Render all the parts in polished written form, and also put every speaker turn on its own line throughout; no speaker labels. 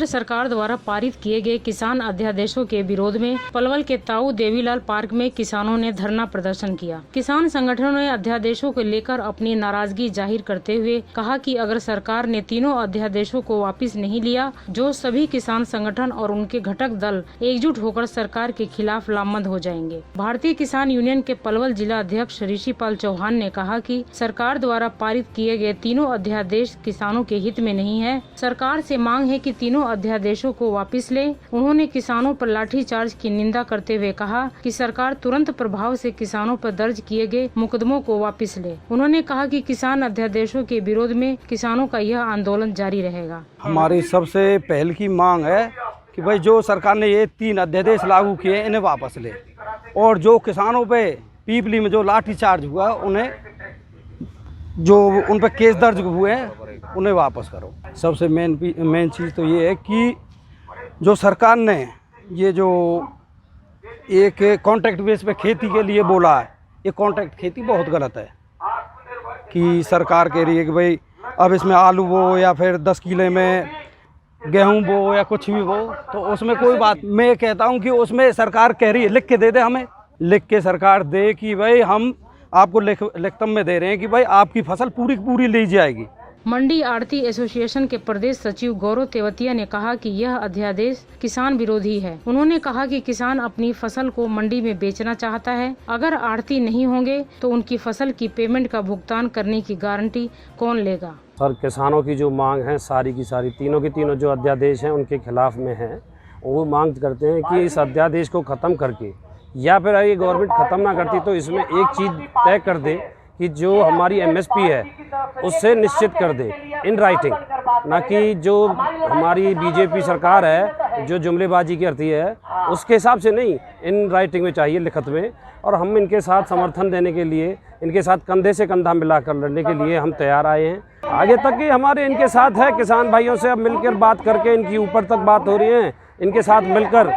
केंद्र सरकार द्वारा पारित किए गए किसान अध्यादेशों के विरोध में पलवल के ताऊ देवीलाल पार्क में किसानों ने धरना प्रदर्शन किया। किसान संगठनों ने अध्यादेशों को लेकर अपनी नाराजगी जाहिर करते हुए कहा कि अगर सरकार ने तीनों अध्यादेशों को वापस नहीं लिया, जो सभी किसान संगठन और उनके घटक दल एकजुट होकर सरकार के खिलाफ लामबंद हो जाएंगे। भारतीय किसान यूनियन के पलवल जिला अध्यक्ष ऋषिपाल चौहान ने कहा कि सरकार द्वारा पारित किए गए तीनों अध्यादेश किसानों के हित में नहीं है। सरकार से मांग है कि तीनों अध्यादेशों को वापस ले। उन्होंने किसानों पर लाठीचार्ज की निंदा करते हुए कहा कि सरकार तुरंत प्रभाव से किसानों पर दर्ज किए गए मुकदमों को वापस ले। उन्होंने कहा कि किसान अध्यादेशों के विरोध में किसानों का यह आंदोलन जारी रहेगा।
हमारी सबसे पहल की मांग है कि भाई जो सरकार ने ये 3 अध्यादेश लागू किए इन्हें वापस ले, और जो किसानों पे पीपली में जो लाठीचार्ज हुआ उन्हें, जो उन पर केस दर्ज हुए हैं उन्हें वापस करो। सबसे मेन चीज़ तो ये है कि जो सरकार ने ये जो एक कॉन्ट्रैक्ट बेस पे खेती के लिए बोला है, ये कॉन्ट्रैक्ट खेती बहुत गलत है। कि सरकार कह रही है कि भाई अब इसमें आलू बो या फिर 10 किले में गेहूं बो या कुछ भी बो, तो उसमें कोई बात, मैं कहता हूं कि उसमें सरकार कह रही है लिख के दे दे, हमें लिख के सरकार दे कि भाई हम आपको लिखतम में दे रहे हैं कि भाई आपकी फसल पूरी पूरी ली जाएगी।
मंडी आड़ती एसोसिएशन के प्रदेश सचिव गौरव तेवतिया ने कहा कि यह अध्यादेश किसान विरोधी है। उन्होंने कहा कि किसान अपनी फसल को मंडी में बेचना चाहता है। अगर आड़ती नहीं होंगे तो उनकी फसल की पेमेंट का भुगतान करने की गारंटी कौन लेगा।
सर, किसानों की जो मांग है सारी की सारी तीनों के तीनों जो अध्यादेश हैं उनके खिलाफ में है। वो मांग करते हैं कि इस अध्यादेश को ख़त्म करके, या फिर ये गवर्नमेंट ख़त्म ना करती तो इसमें एक चीज़ तय कर दे कि जो हमारी MSP है उससे निश्चित कर दे इन राइटिंग, ना कि जो हमारी BJP सरकार है जो जुमलेबाजी करती है उसके हिसाब से नहीं, इन राइटिंग में चाहिए, लिखत में। और हम इनके साथ समर्थन देने के लिए, इनके साथ कंधे से कंधा मिलाकर लड़ने के लिए हम तैयार आए हैं। आगे तक की हमारे इनके साथ है, किसान भाइयों से अब मिलकर बात करके इनकी ऊपर तक बात हो रही है। इनके साथ मिलकर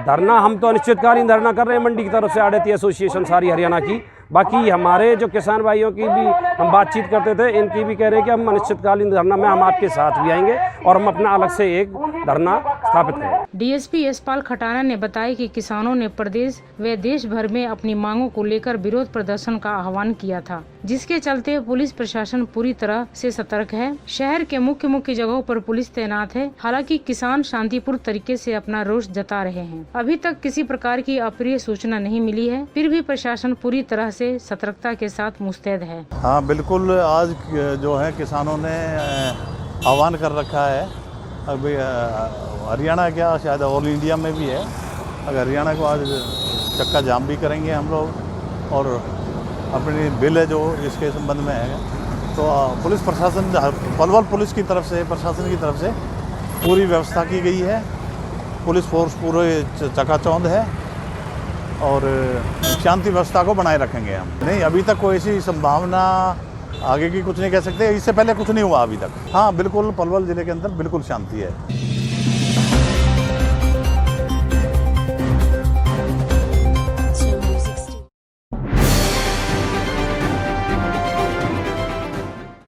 धरना, हम तो अनिश्चितकालीन धरना कर रहे हैं मंडी की तरफ से, आड़ती एसोसिएशन सारी हरियाणा की। बाकी हमारे जो किसान भाइयों की भी हम बातचीत करते थे, इनकी भी कह रहे हैं कि हम अनिश्चितकालीन धरना में हम आपके साथ भी आएंगे और हम अपना अलग से एक धरना स्थापित करेंगे।
DSP यशपाल खटाना ने बताया कि किसानों ने प्रदेश व देश भर में अपनी मांगों को लेकर विरोध प्रदर्शन का आह्वान किया था, जिसके चलते पुलिस प्रशासन पूरी तरह से सतर्क है। शहर के मुख्य जगहों पर पुलिस तैनात है। हालांकि किसान शांतिपूर्ण तरीके से अपना रोष जता रहे हैं। अभी तक किसी प्रकार की अप्रिय सूचना नहीं मिली है, फिर भी प्रशासन पूरी तरह से सतर्कता के साथ मुस्तैद है।
हाँ बिल्कुल, आज जो है किसानों ने आह्वान कर रखा है। अभी हरियाणा क्या शायद ऑल इंडिया में भी है। अगर हरियाणा को आज चक्का जाम भी करेंगे हम लोग, और अपनी बिल है जो इसके संबंध में है, तो पुलिस प्रशासन, पलवल पुलिस की तरफ से, प्रशासन की तरफ से पूरी व्यवस्था की गई है। पुलिस फोर्स पूरे चकाचौंध है और शांति व्यवस्था को बनाए रखेंगे हम। नहीं, अभी तक कोई ऐसी संभावना आगे की कुछ नहीं कह सकते। इससे पहले कुछ नहीं हुआ अभी तक। हाँ बिल्कुल, पलवल जिले के अंदर बिल्कुल शांति है।